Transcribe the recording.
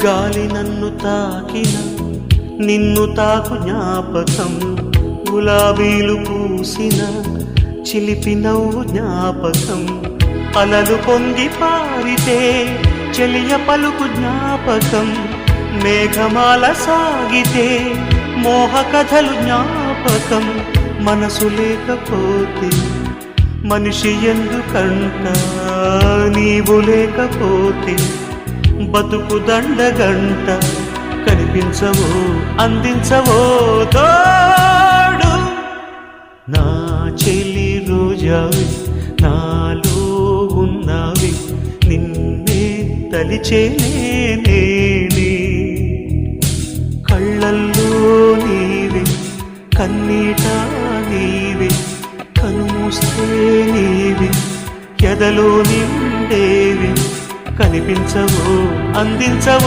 గాలి నన్ను తాకిన నిన్ను తాకు జ్ఞాపకం, గులాబీలు పూసిన చిలిపి నవ్వు జ్ఞాపకం, అలలు పొంగి పారితే చెలియ పలుకు జ్ఞాపకం, మేఘమాల సాగితే మోహ కథలు జ్ఞాపకం. మనసు లేకపోతే మనిషి ఎందుకంట, నీవు లేకపోతే బతుకు దండగంట. కనిపించవో అందించవో తోడు, నా చెలి రోజావి నాలో ఉన్నవి, నిన్నే తలిచేనే కళ్ళల్లో నీవే కన్నీట నీవే, కనుమూస్తే నీవే ఎదలో నిండేవి. కనిపించవో అందించవో